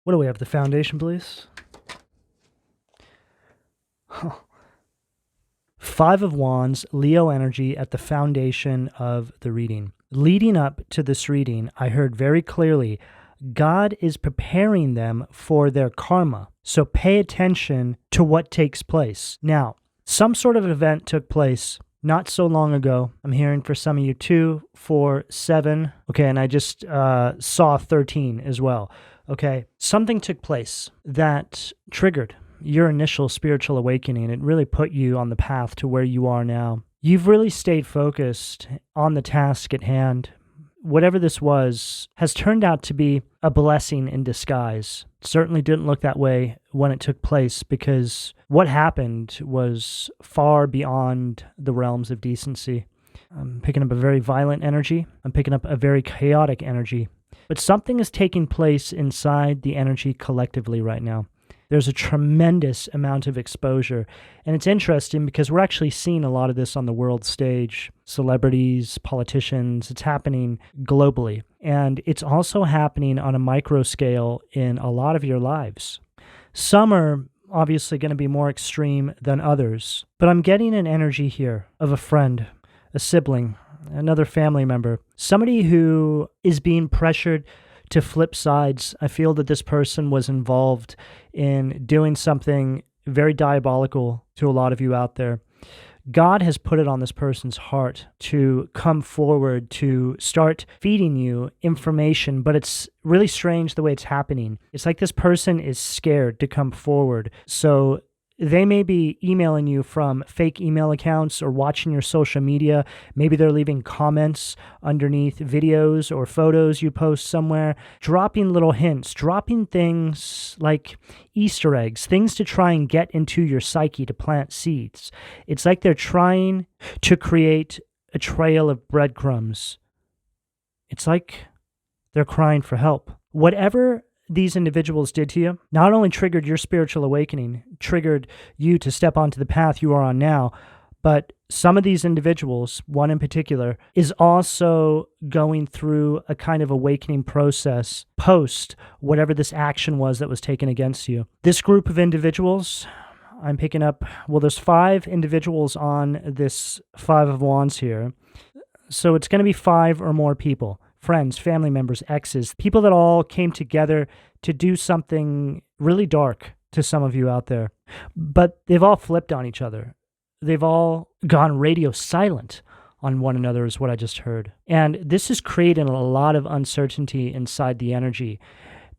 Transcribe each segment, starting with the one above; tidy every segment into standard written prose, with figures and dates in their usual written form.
What do we have? The foundation, please? Huh. Five of Wands, Leo energy at the foundation of the reading. Leading up to this reading, I heard very clearly, God is preparing them for their karma. So pay attention to what takes place. Now, some sort of event took place not so long ago. I'm hearing for some of you 2, 4, 7. Okay, and I just saw 13 as well. Okay, something took place that triggered your initial spiritual awakening. It really put you on the path to where you are now. You've really stayed focused on the task at hand. Whatever this was has turned out to be a blessing in disguise. Certainly didn't look that way when it took place, because what happened was far beyond the realms of decency. I'm picking up a very violent energy. I'm picking up a very chaotic energy. But something is taking place inside the energy collectively right now. There's a tremendous amount of exposure. And it's interesting because we're actually seeing a lot of this on the world stage. Celebrities, politicians, it's happening globally. And it's also happening on a micro scale in a lot of your lives. Some are obviously going to be more extreme than others. But I'm getting an energy here of a friend, a sibling, another family member, somebody who is being pressured to flip sides. I feel that this person was involved in doing something very diabolical to a lot of you out there. God has put it on this person's heart to come forward, to start feeding you information, but it's really strange the way it's happening. It's like this person is scared to come forward. So they may be emailing you from fake email accounts or watching your social media. Maybe they're leaving comments underneath videos or photos you post somewhere, dropping little hints, dropping things like Easter eggs, things to try and get into your psyche to plant seeds. It's like they're trying to create a trail of breadcrumbs. It's like they're crying for help. Whatever these individuals did to you not only triggered your spiritual awakening, triggered you to step onto the path you are on now, but some of these individuals, one in particular, is also going through a kind of awakening process post whatever this action was that was taken against you. This group of individuals, I'm picking up, well, there's 5 individuals on this 5 of Wands here. So it's going to be 5 or more people. Friends, family members, exes, people that all came together to do something really dark to some of you out there. But they've all flipped on each other. They've all gone radio silent on one another is what I just heard. And this is creating a lot of uncertainty inside the energy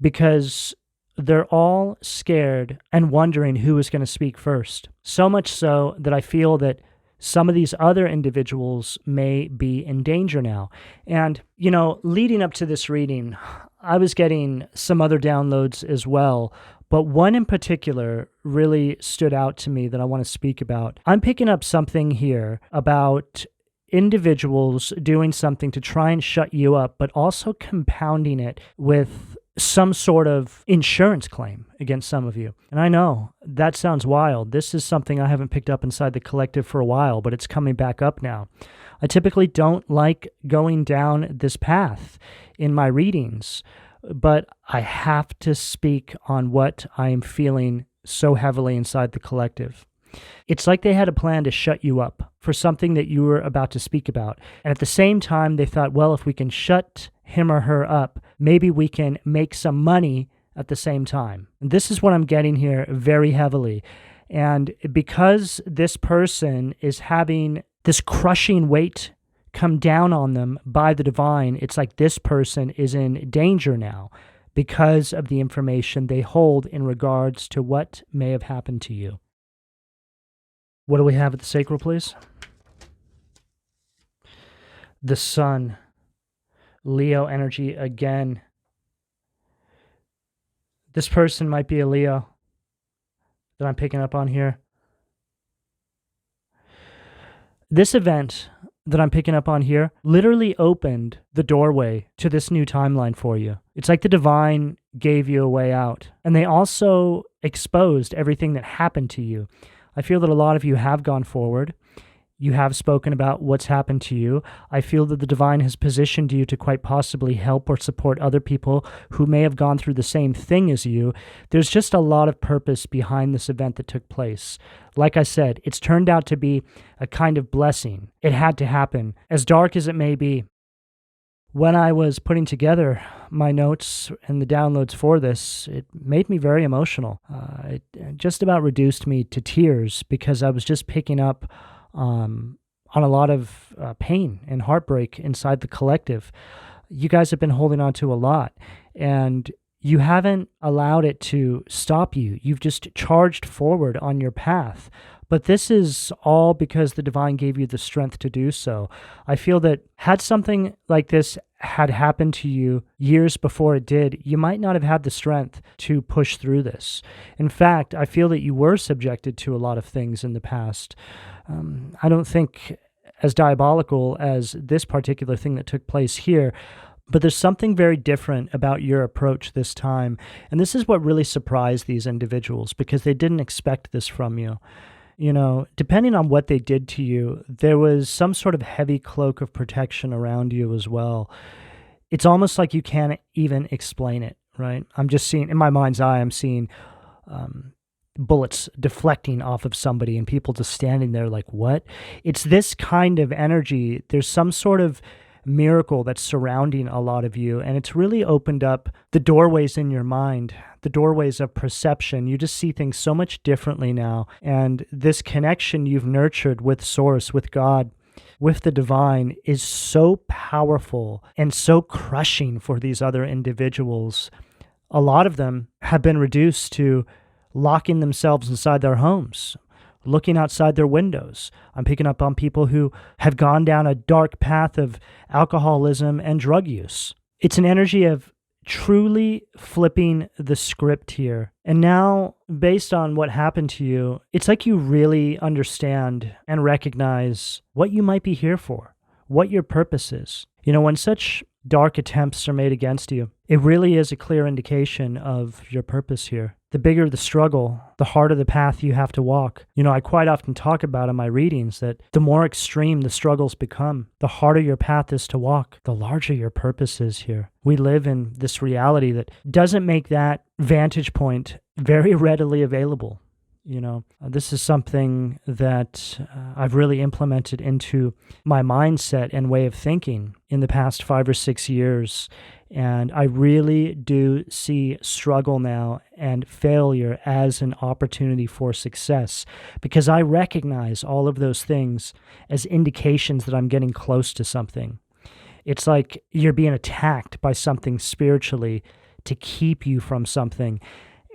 because they're all scared and wondering who is going to speak first. So much so that I feel that some of these other individuals may be in danger now. And, you know, leading up to this reading, I was getting some other downloads as well, but one in particular really stood out to me that I want to speak about. I'm picking up something here about individuals doing something to try and shut you up, but also compounding it with some sort of insurance claim against some of you. And I know that sounds wild. This is something I haven't picked up inside the collective for a while, but it's coming back up now. I typically don't like going down this path in my readings, but I have to speak on what I am feeling so heavily inside the collective. It's like they had a plan to shut you up for something that you were about to speak about. And at the same time, they thought, well, if we can shut him or her up, maybe we can make some money at the same time. And this is what I'm getting here very heavily. And because this person is having this crushing weight come down on them by the divine, it's like this person is in danger now because of the information they hold in regards to what may have happened to you. What do we have at the sacral, please? The sun. Leo energy again. This person might be a Leo that I'm picking up on here. This event that I'm picking up on here literally opened the doorway to this new timeline for you. It's like the divine gave you a way out. And they also exposed everything that happened to you. I feel that a lot of you have gone forward. You have spoken about what's happened to you. I feel that the divine has positioned you to quite possibly help or support other people who may have gone through the same thing as you. There's just a lot of purpose behind this event that took place. Like I said, it's turned out to be a kind of blessing. It had to happen, as dark as it may be. When I was putting together my notes and the downloads for this, it made me very emotional. It just about reduced me to tears because I was just picking up on a lot of pain and heartbreak inside the collective. You guys have been holding on to a lot, and you haven't allowed it to stop you. You've just charged forward on your path. But this is all because the divine gave you the strength to do so. I feel that had something like this had happened to you years before it did, you might not have had the strength to push through this. In fact, I feel that you were subjected to a lot of things in the past. I don't think as diabolical as this particular thing that took place here, but there's something very different about your approach this time. And this is what really surprised these individuals because they didn't expect this from you. You know, depending on what they did to you, there was some sort of heavy cloak of protection around you as well. It's almost like you can't even explain it, right? I'm just seeing, in my mind's eye, I'm seeing bullets deflecting off of somebody and people just standing there like, what? It's this kind of energy. There's some sort of miracle that's surrounding a lot of you, and it's really opened up the doorways in your mind, the doorways of perception. You just see things so much differently now, and this connection you've nurtured with Source, with God, with the divine is so powerful and so crushing for these other individuals. A lot of them have been reduced to locking themselves inside their homes, looking outside their windows. I'm picking up on people who have gone down a dark path of alcoholism and drug use. It's an energy of truly flipping the script here. And now, based on what happened to you, it's like you really understand and recognize what you might be here for, what your purpose is. You know, when such dark attempts are made against you, it really is a clear indication of your purpose here. The bigger the struggle, the harder the path you have to walk. You know, I quite often talk about in my readings that the more extreme the struggles become, the harder your path is to walk, the larger your purpose is here. We live in this reality that doesn't make that vantage point very readily available. You know, this is something that I've really implemented into my mindset and way of thinking in the past 5 or 6 years. And I really do see struggle now and failure as an opportunity for success because I recognize all of those things as indications that I'm getting close to something. It's like you're being attacked by something spiritually to keep you from something.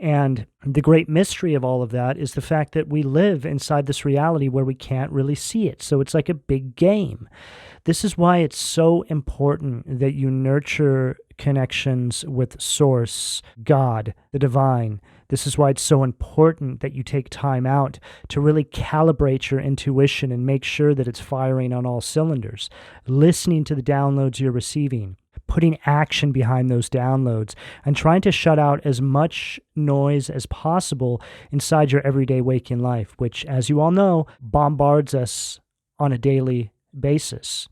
And the great mystery of all of that is the fact that we live inside this reality where we can't really see it. So it's like a big game. This is why it's so important that you nurture connections with Source, God, the divine. This is why it's so important that you take time out to really calibrate your intuition and make sure that it's firing on all cylinders, listening to the downloads you're receiving, putting action behind those downloads, and trying to shut out as much noise as possible inside your everyday waking life, which, as you all know, bombards us on a daily basis.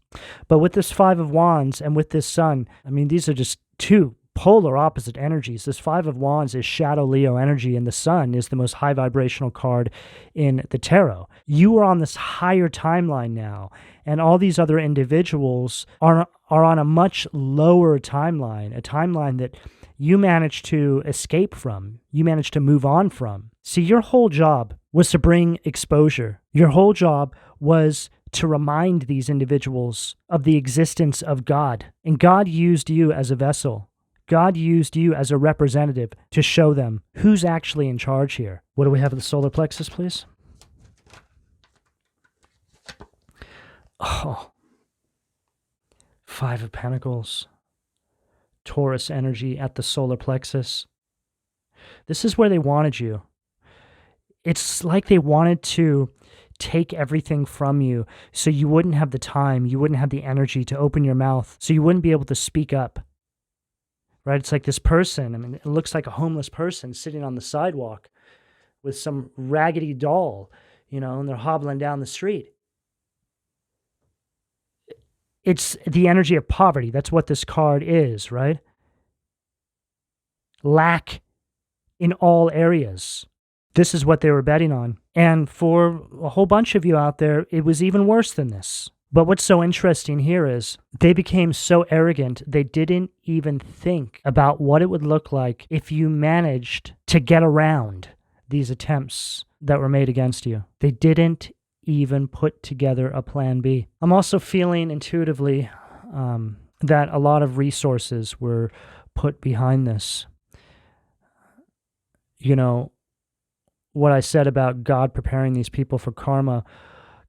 But with this Five of Wands and with this Sun, I mean, these are just two polar opposite energies. This Five of Wands is Shadow Leo energy, and the Sun is the most high vibrational card in the tarot. You are on this higher timeline now, and all these other individuals are on a much lower timeline, a timeline that you managed to escape from, you managed to move on from. See, your whole job was to bring exposure. Your whole job was to remind these individuals of the existence of God. And God used you as a vessel. God used you as a representative to show them who's actually in charge here. What do we have at the solar plexus, please? Oh, Five of Pentacles. Taurus energy at the solar plexus. This is where they wanted you. It's like they wanted to take everything from you so you wouldn't have the time, you wouldn't have the energy to open your mouth, so you wouldn't be able to speak up. Right? It's like this person, I mean, it looks like a homeless person sitting on the sidewalk with some raggedy doll, you know, and they're hobbling down the street. It's the energy of poverty. That's what this card is, right? Lack in all areas. This is what they were betting on. And for a whole bunch of you out there, it was even worse than this. But what's so interesting here is they became so arrogant, they didn't even think about what it would look like if you managed to get around these attempts that were made against you. They didn't even put together a plan B. I'm also feeling intuitively that a lot of resources were put behind this. You know, what I said about God preparing these people for karma.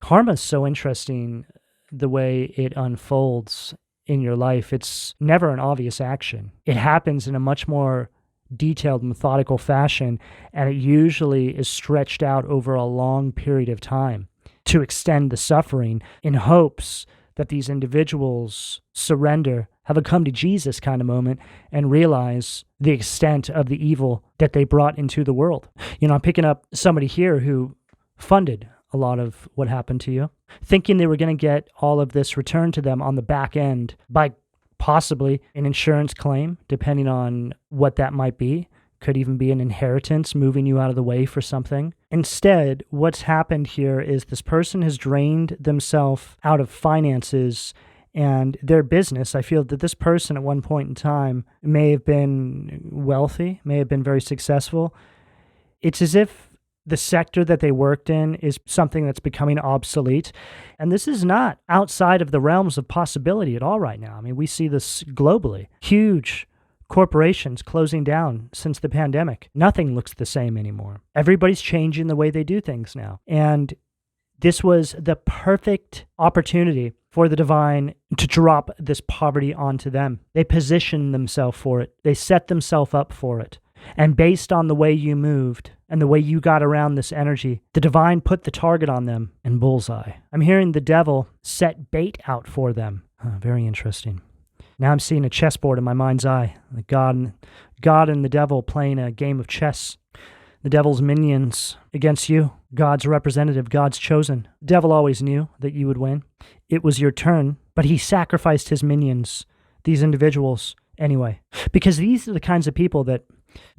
Karma is so interesting the way it unfolds in your life. It's never an obvious action. It happens in a much more detailed, methodical fashion, and it usually is stretched out over a long period of time to extend the suffering in hopes that these individuals surrender, have a come to Jesus kind of moment, and realize the extent of the evil that they brought into the world. You know, I'm picking up somebody here who funded a lot of what happened to you, thinking they were going to get all of this returned to them on the back end by possibly an insurance claim, depending on what that might be. Could even be an inheritance moving you out of the way for something. Instead, what's happened here is this person has drained themselves out of finances and their business. I feel that this person at one point in time may have been wealthy, may have been very successful. It's as if the sector that they worked in is something that's becoming obsolete. And this is not outside of the realms of possibility at all right now. I mean, we see this globally. Huge corporations closing down since the pandemic. Nothing looks the same anymore. Everybody's changing the way they do things now. And this was the perfect opportunity for the divine to drop this poverty onto them. They positioned themselves for it. They set themselves up for it. And based on the way you moved and the way you got around this energy, the divine put the target on them and bullseye. I'm hearing the devil set bait out for them. Very interesting. Now I'm seeing a chessboard in my mind's eye. God and the devil playing a game of chess. The devil's minions against you. God's representative, God's chosen. The devil always knew that you would win. It was your turn, but he sacrificed his minions, these individuals, anyway. Because these are the kinds of people that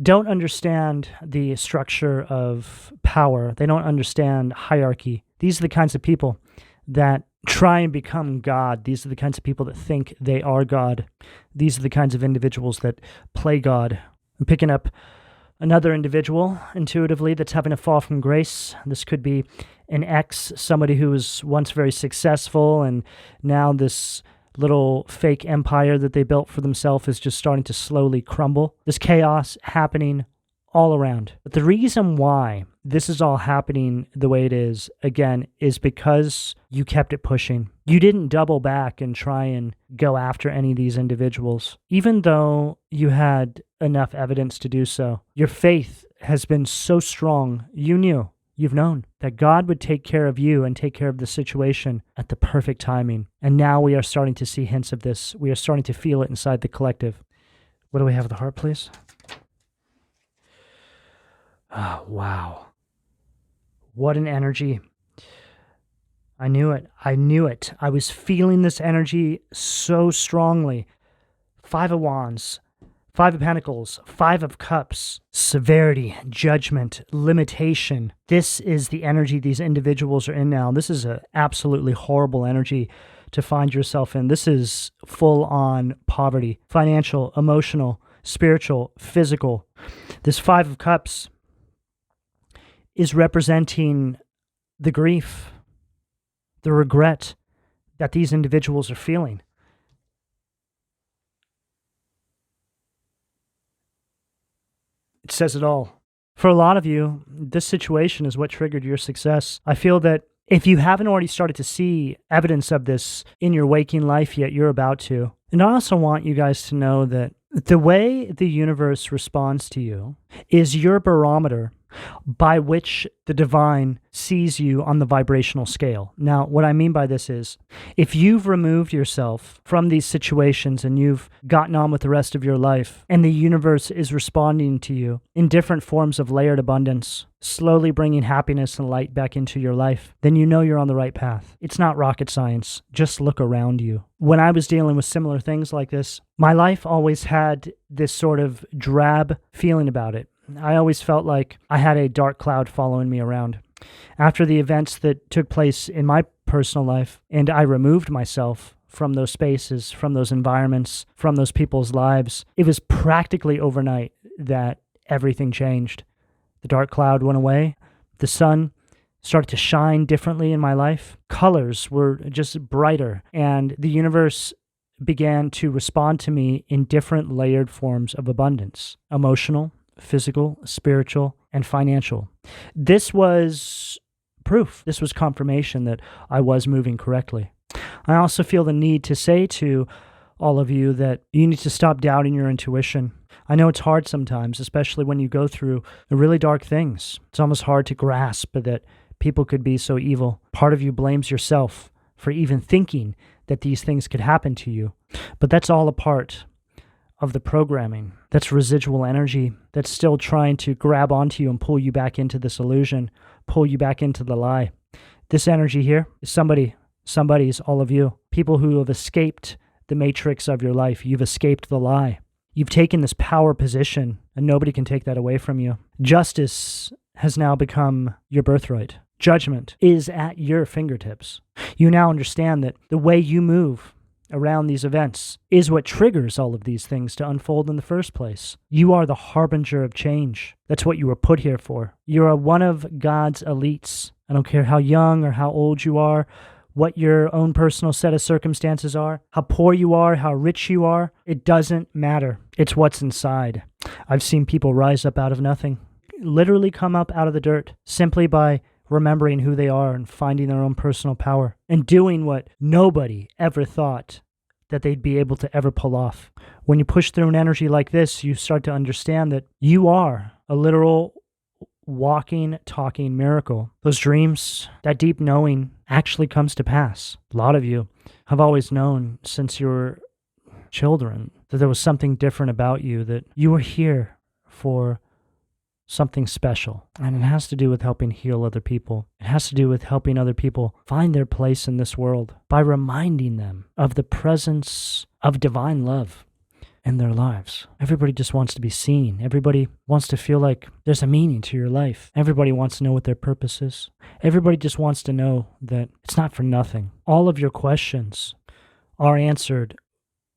don't understand the structure of power. They don't understand hierarchy. These are the kinds of people that try and become God. These are the kinds of people that think they are God. These are the kinds of individuals that play God. I'm picking up another individual intuitively that's having a fall from grace. This could be an ex, somebody who was once very successful, and now this little fake empire that they built for themselves is just starting to slowly crumble. There's chaos happening all around. But the reason why this is all happening the way it is, again, is because you kept it pushing. You didn't double back and try and go after any of these individuals, even though you had enough evidence to do so. Your faith has been so strong. You've known that God would take care of you and take care of the situation at the perfect timing. And now we are starting to see hints of this. We are starting to feel it inside the collective. What do we have at the heart, please? Oh, wow. What an energy. I knew it. I was feeling this energy so strongly. 5 of Wands, 5 of Pentacles, 5 of Cups, severity, judgment, limitation. This is the energy these individuals are in now. This is an absolutely horrible energy to find yourself in. This is full-on poverty, financial, emotional, spiritual, physical. This 5 of Cups is representing the grief, the regret that these individuals are feeling. It says it all. For a lot of you, this situation is what triggered your success. I feel that if you haven't already started to see evidence of this in your waking life yet, you're about to. And I also want you guys to know that the way the universe responds to you is your barometer by which the divine sees you on the vibrational scale. Now, what I mean by this is, if you've removed yourself from these situations and you've gotten on with the rest of your life, and the universe is responding to you in different forms of layered abundance, slowly bringing happiness and light back into your life, then you know you're on the right path. It's not rocket science. Just look around you. When I was dealing with similar things like this, my life always had this sort of drab feeling about it. I always felt like I had a dark cloud following me around. After the events that took place in my personal life, and I removed myself from those spaces, from those environments, from those people's lives, it was practically overnight that everything changed. The dark cloud went away. The sun started to shine differently in my life. Colors were just brighter, and the universe began to respond to me in different layered forms of abundance: emotional, physical, spiritual, and financial. This was proof. This was confirmation that I was moving correctly. I also feel the need to say to all of you that you need to stop doubting your intuition. I know it's hard sometimes, especially when you go through really dark things. It's almost hard to grasp that people could be so evil. Part of you blames yourself for even thinking that these things could happen to you. But that's all a part of the programming. That's residual energy that's still trying to grab onto you and pull you back into this illusion, pull you back into the lie. This energy here is somebody's, all of you. People who have escaped the matrix of your life. You've escaped the lie. You've taken this power position, and nobody can take that away from you. Justice has now become your birthright. Judgment is at your fingertips. You now understand that the way you move around these events is what triggers all of these things to unfold in the first place. You are the harbinger of change. That's what you were put here for. You are one of God's elites. I don't care how young or how old you are, what your own personal set of circumstances are, how poor you are, how rich you are. It doesn't matter. It's what's inside. I've seen people rise up out of nothing, literally come up out of the dirt simply by remembering who they are and finding their own personal power and doing what nobody ever thought that they'd be able to ever pull off. When you push through an energy like this, you start to understand that you are a literal walking, talking miracle. Those dreams, that deep knowing actually comes to pass. A lot of you have always known since you were children that there was something different about you, that you were here for something special. And it has to do with helping heal other people. It has to do with helping other people find their place in this world by reminding them of the presence of divine love in their lives. Everybody just wants to be seen. Everybody wants to feel like there's a meaning to your life. Everybody wants to know what their purpose is. Everybody just wants to know that it's not for nothing. All of your questions are answered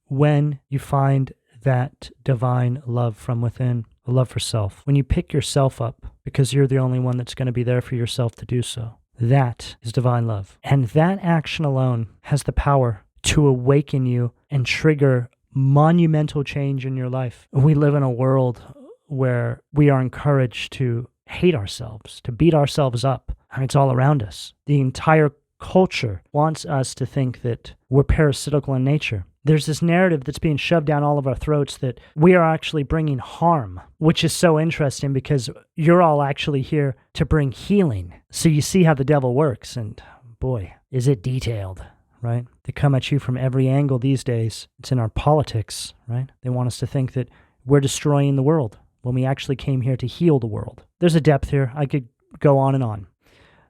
when you find that divine love from within, a love for self. When you pick yourself up, because you're the only one that's going to be there for yourself to do so. That is divine love. And that action alone has the power to awaken you and trigger monumental change in your life. We live in a world where we are encouraged to hate ourselves, to beat ourselves up. I mean, it's all around us. The entire culture wants us to think that we're parasitical in nature. There's this narrative that's being shoved down all of our throats that we are actually bringing harm, which is so interesting because you're all actually here to bring healing. So you see how the devil works, and boy, is it detailed, right? They come at you from every angle these days. It's in our politics, right? They want us to think that we're destroying the world when we actually came here to heal the world. There's a depth here. I could go on and on.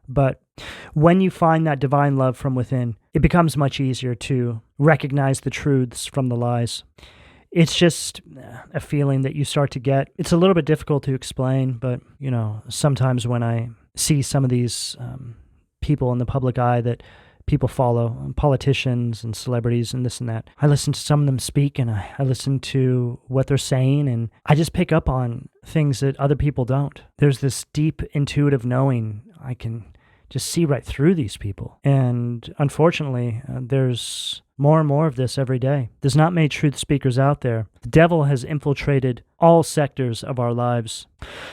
But when you find that divine love from within, it becomes much easier to recognize the truths from the lies. It's just a feeling that you start to get. It's a little bit difficult to explain, but, sometimes when I see some of these people in the public eye that people follow, politicians and celebrities and this and that, I listen to some of them speak and I listen to what they're saying, and I just pick up on things that other people don't. There's this deep intuitive knowing. I can just see right through these people. And unfortunately, there's more and more of this every day. There's not many truth speakers out there. The devil has infiltrated all sectors of our lives.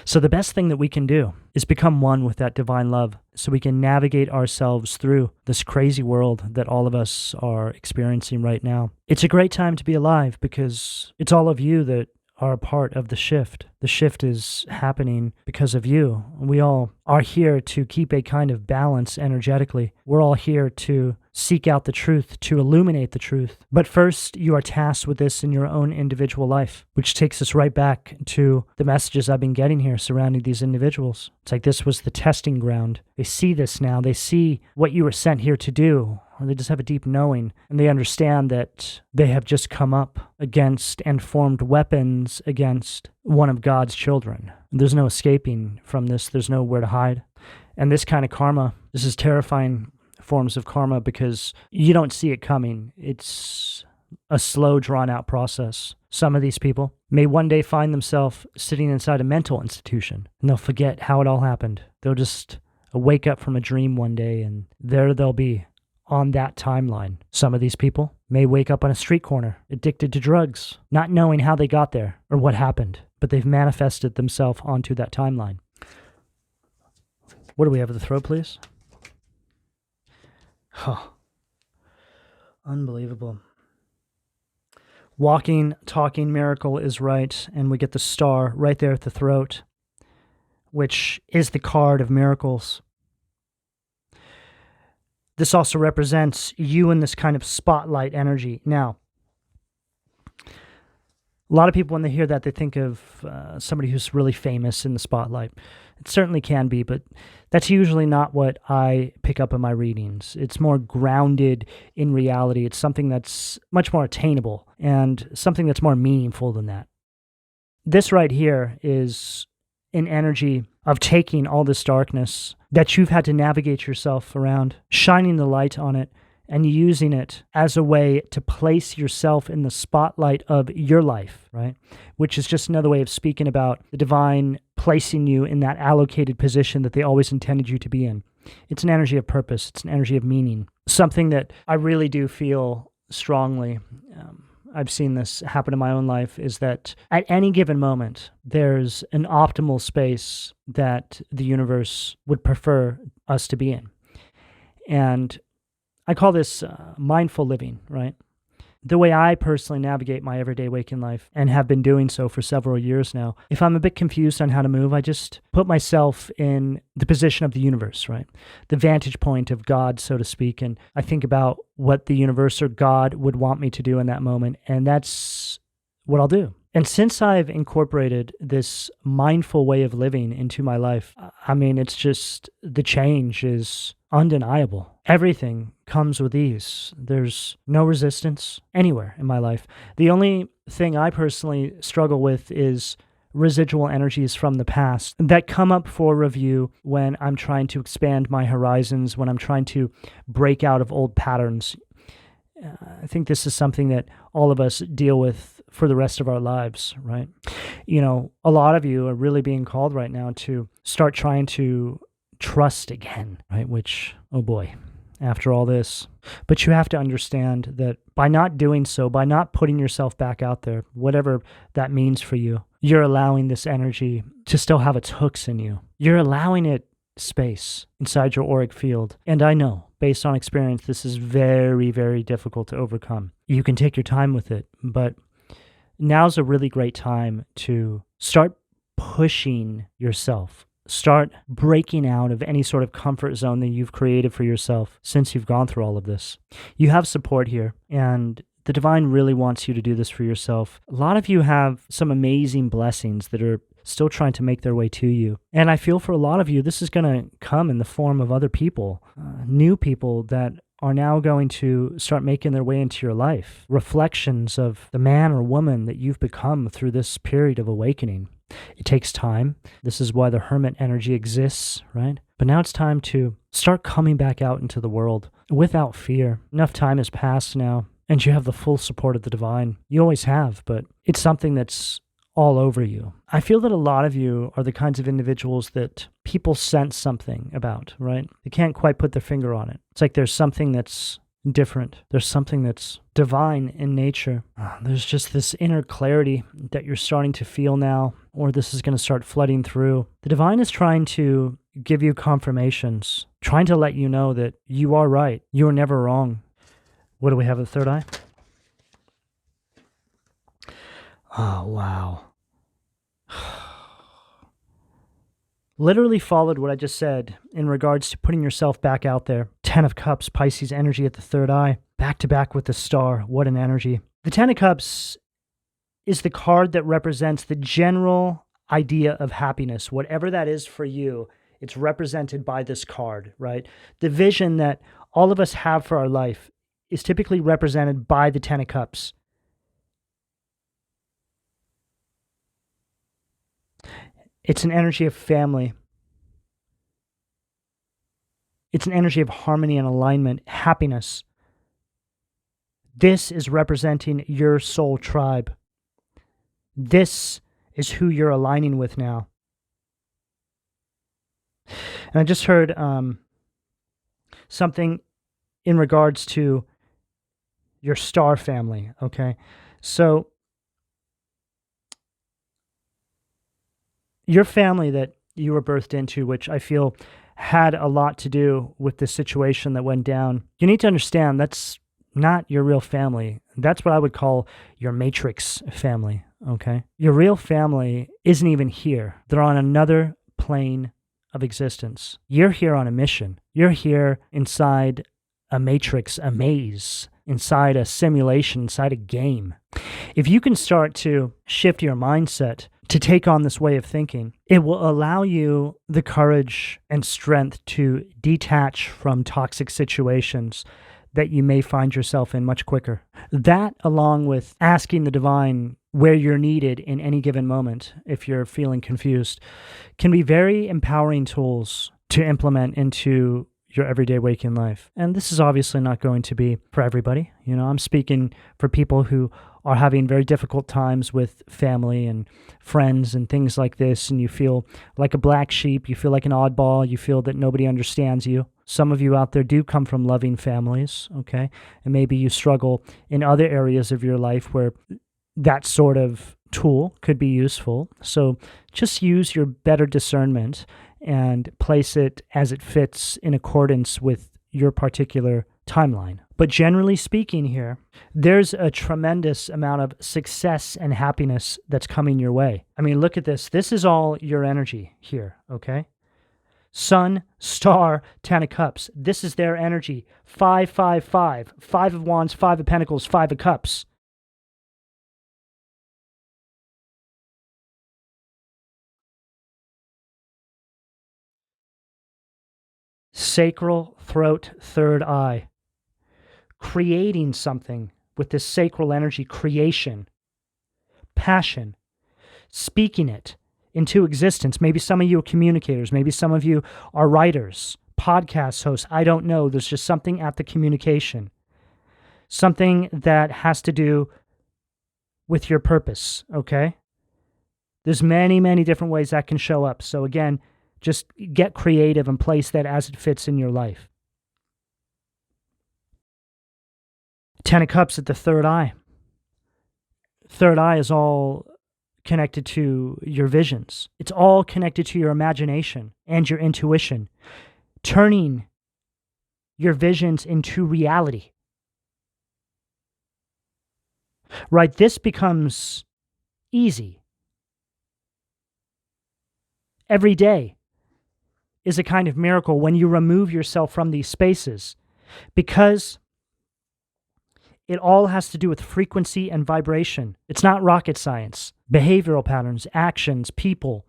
So the best thing that we can do is become one with that divine love so we can navigate ourselves through this crazy world that all of us are experiencing right now. It's a great time to be alive because it's all of you that are a part of the shift. The shift is happening because of you. We all are here to keep a kind of balance energetically. We're all here to seek out the truth, to illuminate the truth. But first, you are tasked with this in your own individual life, which takes us right back to the messages I've been getting here surrounding these individuals. It's like this was the testing ground. They see this now. They see what you were sent here to do. Or they just have a deep knowing, and they understand that they have just come up against and formed weapons against one of God's children. There's no escaping from this. There's nowhere to hide. And this kind of karma, this is terrifying forms of karma because you don't see it coming. It's a slow, drawn-out process. Some of these people may one day find themselves sitting inside a mental institution, and they'll forget how it all happened. They'll just wake up from a dream one day, and there they'll be on that timeline. Some of these people may wake up on a street corner, addicted to drugs, not knowing how they got there or what happened, but they've manifested themselves onto that timeline. What do we have at the throat, please? Huh. Unbelievable. Walking, talking miracle is right, and we get the star right there at the throat, which is the card of miracles. This also represents you in this kind of spotlight energy. Now, a lot of people, when they hear that, they think of somebody who's really famous in the spotlight. It certainly can be, but that's usually not what I pick up in my readings. It's more grounded in reality. It's something that's much more attainable and something that's more meaningful than that. This right here is an energy of taking all this darkness that you've had to navigate yourself around, shining the light on it, and using it as a way to place yourself in the spotlight of your life, right? Which is just another way of speaking about the divine placing you in that allocated position that they always intended you to be in. It's an energy of purpose. It's an energy of meaning. Something that I really do feel strongly, I've seen this happen in my own life, is that at any given moment, there's an optimal space that the universe would prefer us to be in. And I call this mindful living, right? The way I personally navigate my everyday waking life, and have been doing so for several years now, if I'm a bit confused on how to move, I just put myself in the position of the universe, right? The vantage point of God, so to speak, and I think about what the universe or God would want me to do in that moment, and that's what I'll do. And since I've incorporated this mindful way of living into my life, I mean, it's just, the change is undeniable. Everything comes with ease. There's no resistance anywhere in my life. The only thing I personally struggle with is residual energies from the past that come up for review when I'm trying to expand my horizons, when I'm trying to break out of old patterns. I think this is something that all of us deal with for the rest of our lives, right? You know, a lot of you are really being called right now to start trying to trust again, right? Which, oh boy, after all this. But you have to understand that by not doing so, by not putting yourself back out there, whatever that means for you, you're allowing this energy to still have its hooks in you. You're allowing it space inside your auric field. And I know, based on experience, this is very, very difficult to overcome. You can take your time with it, but now's a really great time to start pushing yourself. Start breaking out of any sort of comfort zone that you've created for yourself since you've gone through all of this. You have support here, and the divine really wants you to do this for yourself. A lot of you have some amazing blessings that are still trying to make their way to you. And I feel for a lot of you, this is going to come in the form of other people, new people that are now going to start making their way into your life. Reflections of the man or woman that you've become through this period of awakening. It takes time. This is why the hermit energy exists, right? But now it's time to start coming back out into the world without fear. Enough time has passed now, and you have the full support of the divine. You always have, but it's something that's all over you. I feel that a lot of you are the kinds of individuals that people sense something about, right? They can't quite put their finger on it. It's like there's something that's different. There's something that's divine in nature. There's just this inner clarity that you're starting to feel now, or this is going to start flooding through. The divine is trying to give you confirmations, trying to let you know that you are right. You are never wrong. What do we have at the third eye? Oh, wow. literally followed what I just said in regards to putting yourself back out there. 10 of Cups, Pisces energy at the third eye, back to back with the star. What an energy. The 10 of Cups is the card that represents the general idea of happiness. Whatever that is for you, it's represented by this card, right? The vision that all of us have for our life is typically represented by the 10 of Cups. It's an energy of family. It's an energy of harmony and alignment, happiness. This is representing your soul tribe. This is who you're aligning with now. And I just heard something in regards to your star family, okay? So your family that you were birthed into, which I feel had a lot to do with the situation that went down, you need to understand that's not your real family. That's what I would call your matrix family, okay? Your real family isn't even here. They're on another plane of existence. You're here on a mission. You're here inside a matrix, a maze, inside a simulation, inside a game. If you can start to shift your mindset to take on this way of thinking, it will allow you the courage and strength to detach from toxic situations that you may find yourself in much quicker. That, along with asking the divine where you're needed in any given moment, if you're feeling confused, can be very empowering tools to implement into your everyday waking life. And this is obviously not going to be for everybody. You know, I'm speaking for people who are having very difficult times with family and friends and things like this, and you feel like a black sheep, you feel like an oddball, you feel that nobody understands you. Some of you out there do come from loving families, okay? And maybe you struggle in other areas of your life where that sort of tool could be useful. So just use your better discernment and place it as it fits in accordance with your particular timeline. But generally speaking here, there's a tremendous amount of success and happiness that's coming your way. I mean, look at this. This is all your energy here, okay? Sun, star, 10 of Cups. This is their energy. 5, 5, 5. 5 of Wands, 5 of Pentacles, 5 of Cups. Sacral throat, third eye. Creating something with this sacral energy, creation, passion, speaking it into existence. Maybe some of you are communicators. Maybe some of you are writers, podcast hosts. I don't know. There's just something at the communication, something that has to do with your purpose, okay? There's many, many different ways that can show up. So again, just get creative and place that as it fits in your life. 10 of Cups at the third eye. Third eye is all connected to your visions. It's all connected to your imagination and your intuition, turning your visions into reality. Right? This becomes easy. Every day is a kind of miracle when you remove yourself from these spaces, because it all has to do with frequency and vibration. It's not rocket science. Behavioral patterns, actions, people,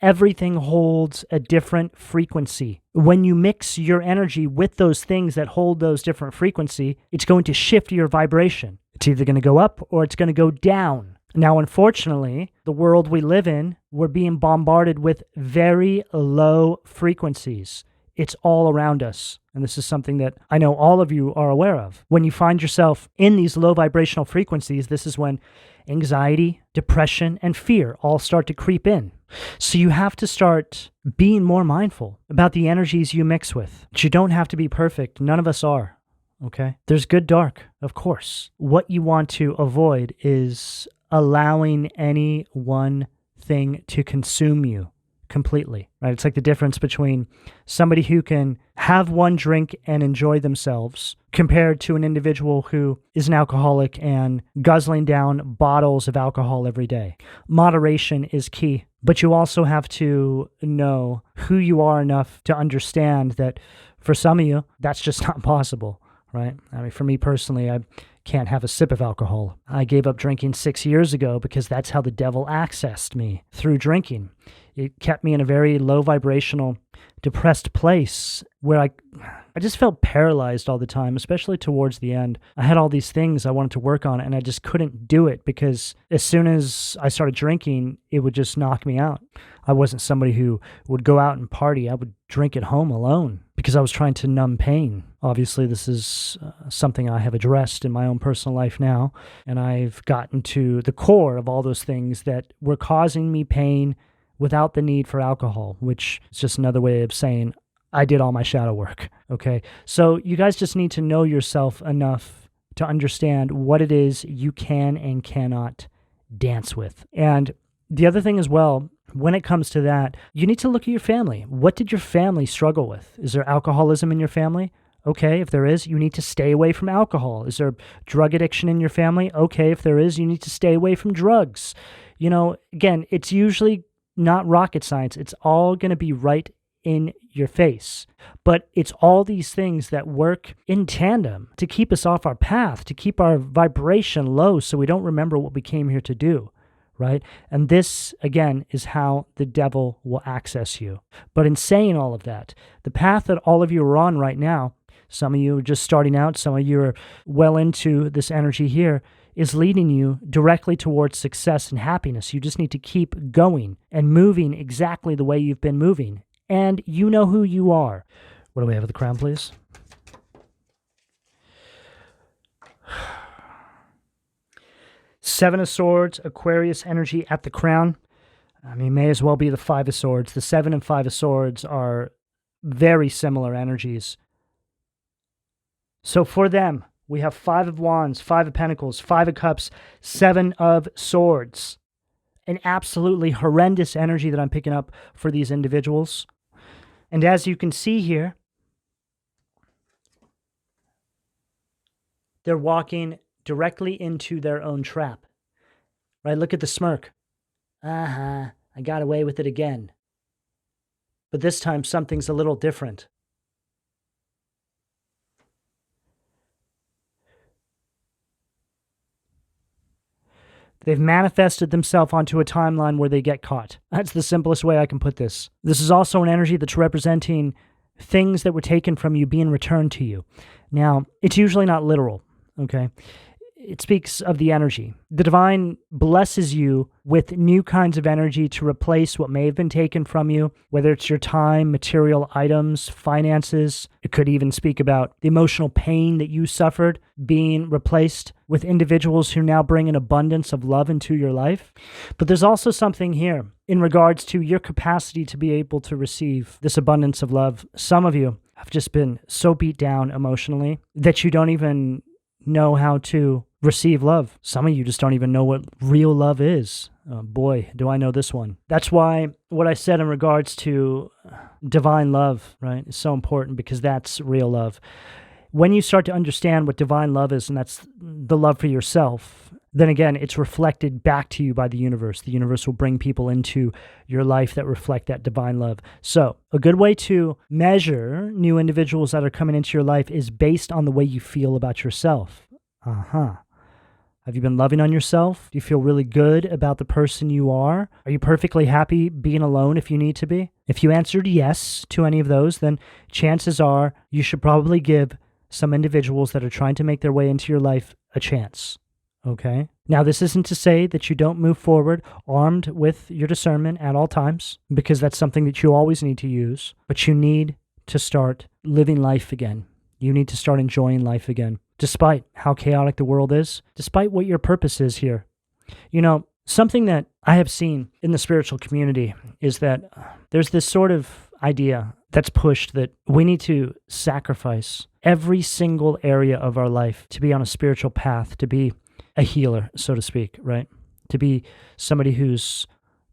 everything holds a different frequency. When you mix your energy with those things that hold those different frequency, it's going to shift your vibration. It's either going to go up or it's going to go down. Now, unfortunately, the world we live in, we're being bombarded with very low frequencies. It's all around us. And this is something that I know all of you are aware of. When you find yourself in these low vibrational frequencies, this is when anxiety, depression, and fear all start to creep in. So you have to start being more mindful about the energies you mix with. But you don't have to be perfect. None of us are. Okay? There's good, dark, of course. What you want to avoid is allowing any one thing to consume you completely, right? It's like the difference between somebody who can have one drink and enjoy themselves compared to an individual who is an alcoholic and guzzling down bottles of alcohol every day. Moderation is key, but you also have to know who you are enough to understand that for some of you, that's just not possible, right? I mean, for me personally, I can't have a sip of alcohol. I gave up drinking 6 years ago because that's how the devil accessed me, through drinking. It kept me in a very low vibrational, depressed place where I just felt paralyzed all the time, especially towards the end. I had all these things I wanted to work on, and I just couldn't do it because as soon as I started drinking, it would just knock me out. I wasn't somebody who would go out and party. I would drink at home alone because I was trying to numb pain. Obviously, this is something I have addressed in my own personal life now, and I've gotten to the core of all those things that were causing me pain without the need for alcohol, which is just another way of saying I did all my shadow work, okay? So you guys just need to know yourself enough to understand what it is you can and cannot dance with. And the other thing as well, when it comes to that, you need to look at your family. What did your family struggle with? Is there alcoholism in your family? Okay, if there is, you need to stay away from alcohol. Is there drug addiction in your family? Okay, if there is, you need to stay away from drugs. You know, again, it's usually not rocket science. It's all going to be right in your face. But it's all these things that work in tandem to keep us off our path, to keep our vibration low so we don't remember what we came here to do, right? And this, again, is how the devil will access you. But in saying all of that, the path that all of you are on right now, some of you are just starting out, some of you are well into this energy here, is leading you directly towards success and happiness. You just need to keep going and moving exactly the way you've been moving. And you know who you are. What do we have at the crown, please? Seven of Swords, Aquarius energy at the crown. I mean, may as well be the Five of Swords. The Seven and Five of Swords are very similar energies. So for them, we have Five of Wands, Five of Pentacles, Five of Cups, Seven of Swords. An absolutely horrendous energy that I'm picking up for these individuals. And as you can see here, they're walking directly into their own trap. Right? Look at the smirk. I got away with it again. But this time something's a little different. They've manifested themselves onto a timeline where they get caught. That's the simplest way I can put this. This is also an energy that's representing things that were taken from you being returned to you. Now, it's usually not literal, okay? It speaks of the energy. The divine blesses you with new kinds of energy to replace what may have been taken from you, whether it's your time, material items, finances. It could even speak about the emotional pain that you suffered being replaced with individuals who now bring an abundance of love into your life. But there's also something here in regards to your capacity to be able to receive this abundance of love. Some of you have just been so beat down emotionally that you don't even know how to receive love. Some of you just don't even know what real love is. Oh, boy, do I know this one. That's why what I said in regards to divine love, right, is so important, because that's real love. When you start to understand what divine love is, and that's the love for yourself, then again, it's reflected back to you by the universe. The universe will bring people into your life that reflect that divine love. So a good way to measure new individuals that are coming into your life is based on the way you feel about yourself. Have you been loving on yourself? Do you feel really good about the person you are? Are you perfectly happy being alone if you need to be? If you answered yes to any of those, then chances are you should probably give some individuals that are trying to make their way into your life a chance. Okay? Now, this isn't to say that you don't move forward armed with your discernment at all times, because that's something that you always need to use, but you need to start living life again. You need to start enjoying life again, despite how chaotic the world is, despite what your purpose is here. You know, something that I have seen in the spiritual community is that there's this sort of idea that's pushed that we need to sacrifice every single area of our life to be on a spiritual path, to be a healer, so to speak, right? To be somebody who's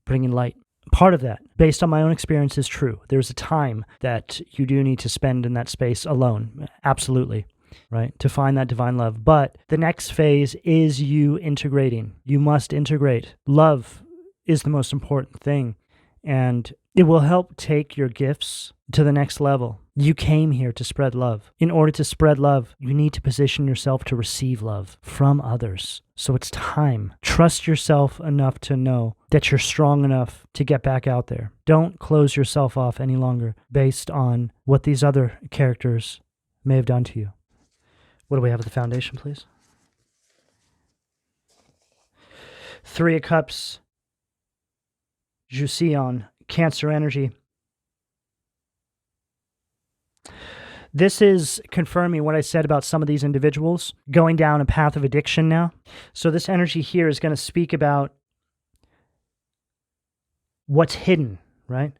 bringing light. part of that, based on my own experience, is true. There's a time that you do need to spend in that space alone. Absolutely. Right? To find that divine love. But the next phase is you integrating. You must integrate. Love is the most important thing. And it will help take your gifts to the next level. You came here to spread love. In order to spread love, you need to position yourself to receive love from others. So it's time. Trust yourself enough to know that you're strong enough to get back out there. Don't close yourself off any longer based on what these other characters may have done to you. What do we have at the foundation, please? 3 of Cups, Juiceon, Cancer energy. This is confirming what I said about some of these individuals going down a path of addiction now. So this energy here is going to speak about what's hidden, right?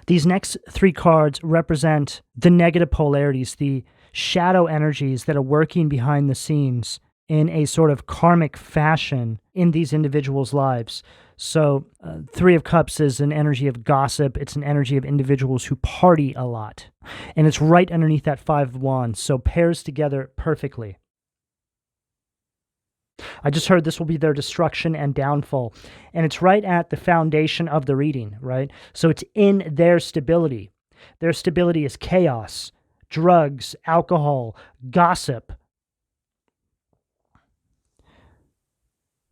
These next 3 cards represent the negative polarities, the shadow energies that are working behind the scenes in a sort of karmic fashion in these individuals' lives. So 3 of Cups is an energy of gossip. It's an energy of individuals who party a lot. And it's right underneath that 5 of Wands, so pairs together perfectly. I just heard this will be their destruction and downfall. And it's right at the foundation of the reading, right? So it's in their stability. Their stability is chaos, drugs, alcohol, gossip.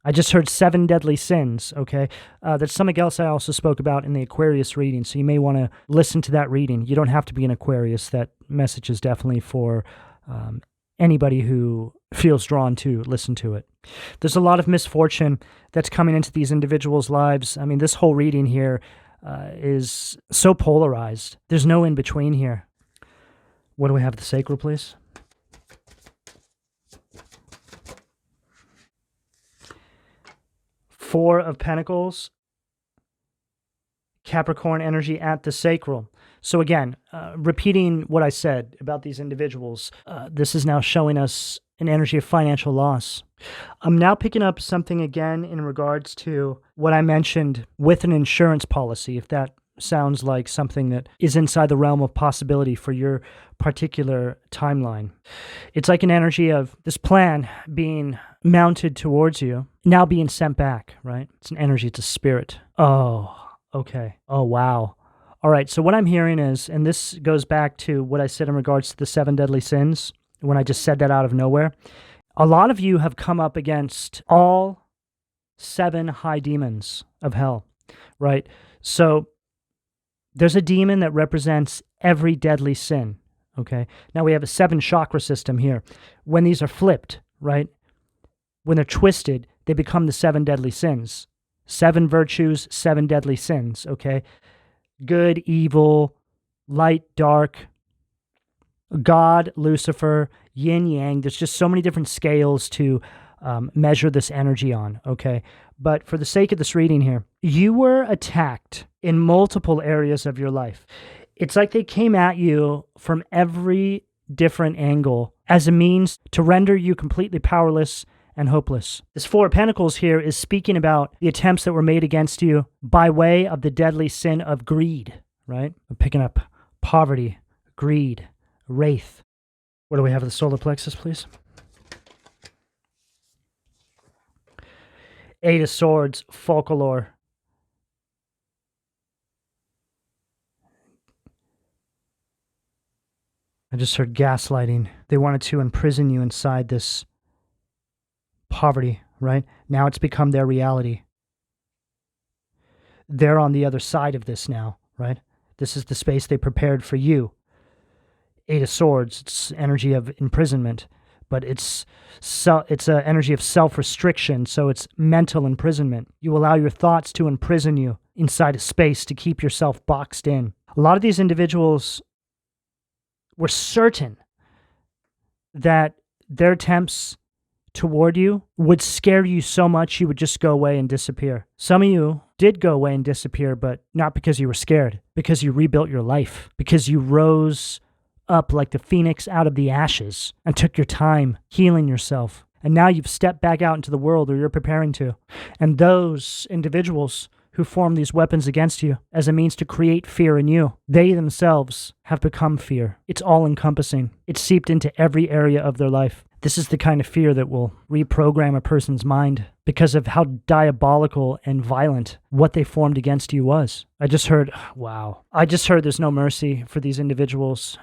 I just heard 7 deadly sins, okay? That's something else I also spoke about in the Aquarius reading, so you may want to listen to that reading. You don't have to be an Aquarius. That message is definitely for anybody who feels drawn to listen to it. There's a lot of misfortune that's coming into these individuals' lives. I mean, this whole reading here is so polarized. There's no in between here. What do we have at the sacral, please? Four of Pentacles, Capricorn energy at the sacral. So again, repeating what I said about these individuals, this is now showing us an energy of financial loss. I'm now picking up something again in regards to what I mentioned with an insurance policy, if that sounds like something that is inside the realm of possibility for your particular timeline. It's like an energy of this plan being mounted towards you, now being sent back, right? It's an energy, it's a spirit. Oh, okay. Oh, wow. All right, so what I'm hearing is, and this goes back to what I said in regards to the 7 deadly sins, when I just said that out of nowhere. A lot of you have come up against all 7 high demons of hell, right? So there's a demon that represents every deadly sin, okay? Now we have a 7 chakra system here. When these are flipped, right? When they're twisted, they become the 7 deadly sins. 7 virtues, 7 deadly sins, okay? Good, evil, light, dark, God, Lucifer, yin, yang. There's just so many different scales to measure this energy on, okay? But for the sake of this reading here, you were attacked in multiple areas of your life. It's like they came at you from every different angle as a means to render you completely powerless and hopeless. This 4 of Pentacles here is speaking about the attempts that were made against you by way of the deadly sin of greed, right? I'm picking up poverty, greed, wraith. What do we have at the solar plexus, please? 8 of Swords, folklore. I just heard gaslighting. They wanted to imprison you inside this poverty, right? Now it's become their reality. They're on the other side of this now, right? This is the space they prepared for you. 8 of Swords, it's energy of imprisonment, but it's an energy of self-restriction, so it's mental imprisonment. You allow your thoughts to imprison you inside a space to keep yourself boxed in. A lot of these individuals were certain that their attempts toward you would scare you so much you would just go away and disappear. Some of you did go away and disappear, but not because you were scared, because you rebuilt your life, because you rose up like the phoenix out of the ashes and took your time healing yourself And now you've stepped back out into the world, or you're preparing to. And those individuals who form these weapons against you as a means to create fear in you, they themselves have become fear. It's all-encompassing. It's seeped into every area of their life. This is the kind of fear that will reprogram a person's mind because of how diabolical and violent what they formed against you was. I just heard there's no mercy for these individuals.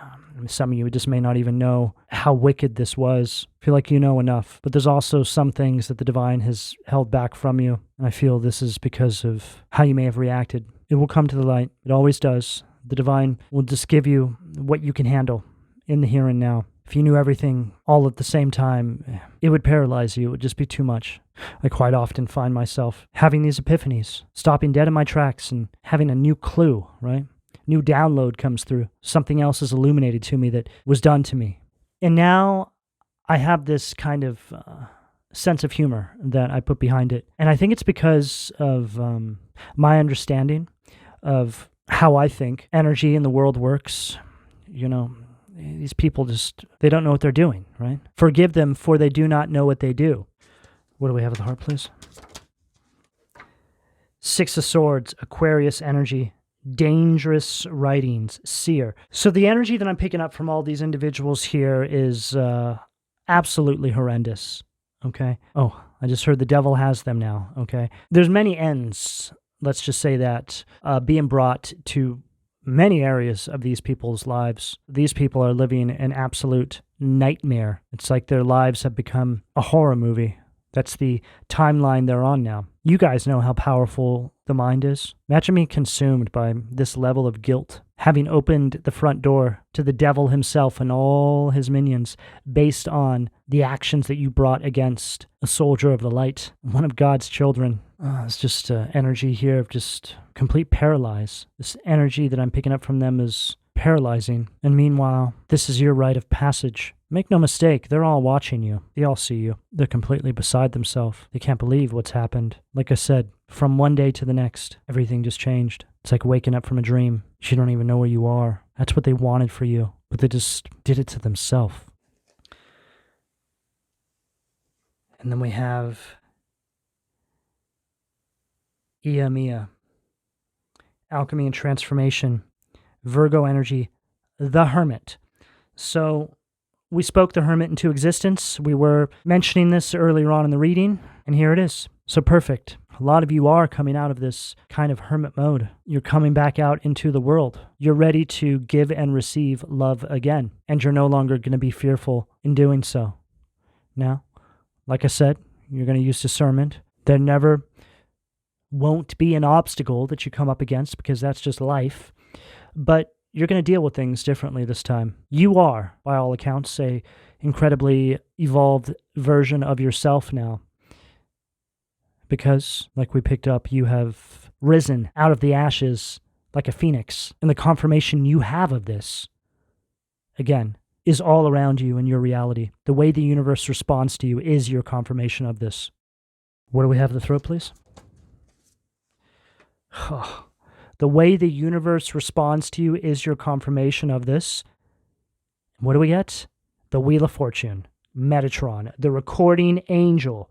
Some of you just may not even know how wicked this was. I feel like you know enough. But there's also some things that the divine has held back from you. And I feel this is because of how you may have reacted. It will come to the light. It always does. The divine will just give you what you can handle in the here and now. If you knew everything all at the same time, it would paralyze you. It would just be too much. I quite often find myself having these epiphanies, stopping dead in my tracks and having a new clue, right? New download comes through. Something else is illuminated to me that was done to me. And now I have this kind of sense of humor that I put behind it. And I think it's because of my understanding of how I think energy in the world works. You know, these people they don't know what they're doing, right? Forgive them, for they do not know what they do. What do we have at the heart, please? Six of Swords, Aquarius energy, dangerous writings, seer. So the energy that I'm picking up from all these individuals here is absolutely horrendous, okay? Oh, I just heard the devil has them now, okay? There's many ends, let's just say that, being brought to many areas of these people's lives. These people are living an absolute nightmare. It's like their lives have become a horror movie. That's the timeline they're on now. You guys know how powerful the mind is. Imagine being consumed by this level of guilt, having opened the front door to the devil himself and all his minions based on the actions that you brought against a soldier of the light, one of God's children. It's just energy here of just complete paralyze. This energy that I'm picking up from them is paralyzing. And meanwhile, this is your rite of passage. Make no mistake, they're all watching you. They all see you. They're completely beside themselves. They can't believe what's happened. Like I said, from one day to the next, everything just changed. It's like waking up from a dream. You don't even know where you are. That's what they wanted for you, but they just did it to themselves. And then we have Mia, alchemy and transformation, Virgo energy, the Hermit. So we spoke the Hermit into existence. We were mentioning this earlier on in the reading, and here it is. So perfect. A lot of you are coming out of this kind of hermit mode. You're coming back out into the world. You're ready to give and receive love again, and you're no longer going to be fearful in doing so. Now, like I said, you're going to use discernment. There never won't be an obstacle that you come up against because that's just life. But you're going to deal with things differently this time. You are, by all accounts, a incredibly evolved version of yourself now. Because, like we picked up, you have risen out of the ashes like a phoenix. And the confirmation you have of this, again, is all around you in your reality. The way the universe responds to you is your confirmation of this. What do we have at the throat, please? The way the universe responds to you is your confirmation of this. What do we get? The Wheel of Fortune, Metatron, the recording angel.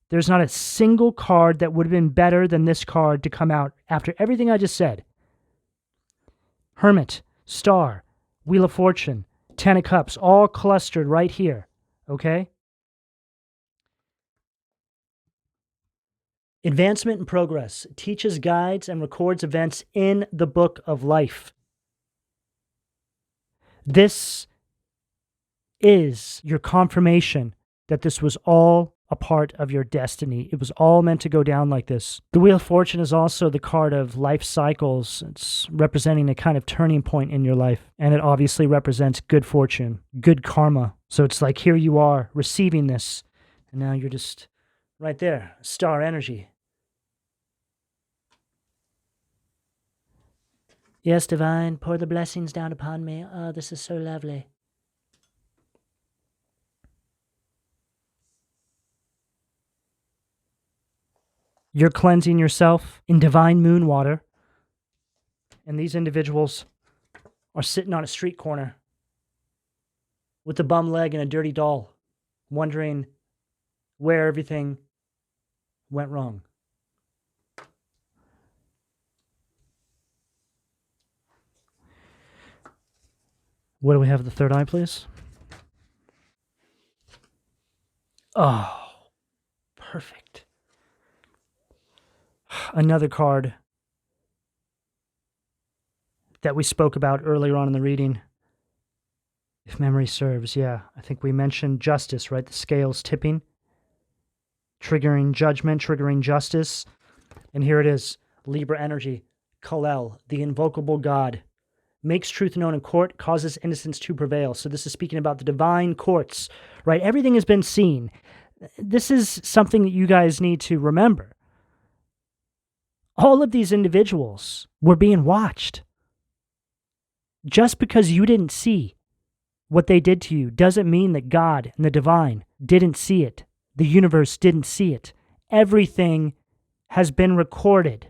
There's not a single card that would have been better than this card to come out after everything I just said. Hermit, Star, Wheel of Fortune, Ten of Cups, all clustered right here, okay? Advancement and progress teaches, guides, and records events in the book of life. This is your confirmation that this was all a part of your destiny. It was all meant to go down like this. The Wheel of Fortune is also the card of life cycles. It's representing a kind of turning point in your life. And it obviously represents good fortune, good karma. So it's like here you are receiving this. And now you're just right there, star energy. Yes, divine, pour the blessings down upon me. Oh, this is so lovely. You're cleansing yourself in divine moon water. And these individuals are sitting on a street corner with a bum leg and a dirty doll, wondering where everything went wrong. What do we have at the third eye, please? Oh, perfect. Another card that we spoke about earlier on in the reading. If memory serves, yeah. I think we mentioned justice, right? The scales tipping, triggering judgment, triggering justice. And here it is, Libra energy, Kal-El, the invocable God, makes truth known in court, causes innocence to prevail. So this is speaking about the divine courts, right? Everything has been seen. This is something that you guys need to remember. All of these individuals were being watched. Just because you didn't see what they did to you doesn't mean that God and the divine didn't see it. The universe didn't see it. Everything has been recorded.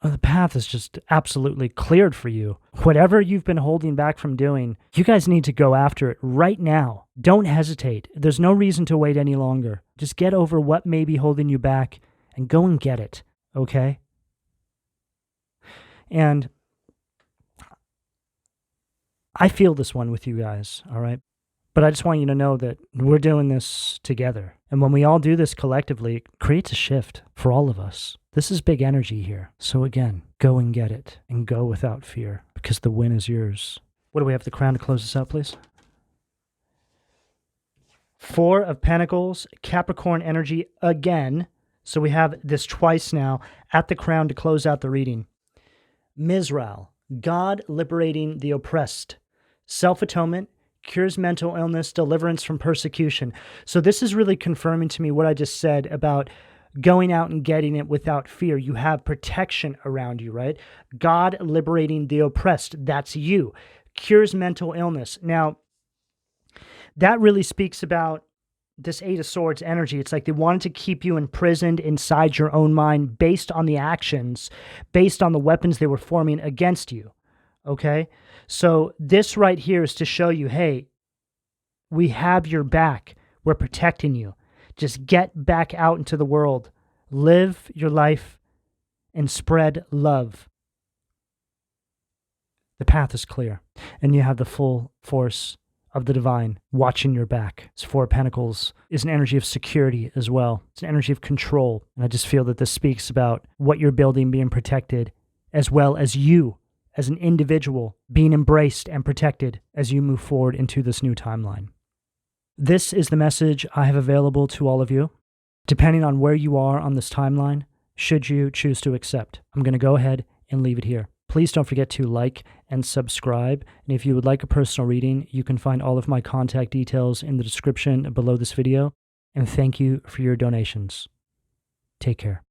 The path is just absolutely cleared for you. Whatever you've been holding back from doing, you guys need to go after it right now. Don't hesitate. There's no reason to wait any longer. Just get over what may be holding you back and go and get it, okay? And I feel this one with you guys, all right? But I just want you to know that we're doing this together. And when we all do this collectively, it creates a shift for all of us. This is big energy here. So again, go and get it and go without fear because the win is yours. What do we have? The crown to close this out, please. 4 of Pentacles, Capricorn energy again. So we have this twice now at the crown to close out the reading. Mizrael, God liberating the oppressed. Self-atonement, cures mental illness, deliverance from persecution. So this is really confirming to me what I just said about going out and getting it without fear. You have protection around you, right? God liberating the oppressed. That's you. Cures mental illness. Now, that really speaks about this 8 of Swords energy. It's like they wanted to keep you imprisoned inside your own mind based on the actions, based on the weapons they were forming against you. Okay? So this right here is to show you, hey, we have your back. We're protecting you. Just get back out into the world. Live your life and spread love. The path is clear. And you have the full force of the divine watching your back. This 4 of Pentacles is an energy of security as well. It's an energy of control. And I just feel that this speaks about what you're building being protected, as well as you as an individual being embraced and protected as you move forward into this new timeline. This is the message I have available to all of you, depending on where you are on this timeline, should you choose to accept. I'm going to go ahead and leave it here. Please don't forget to like and subscribe. And if you would like a personal reading, you can find all of my contact details in the description below this video. And thank you for your donations. Take care.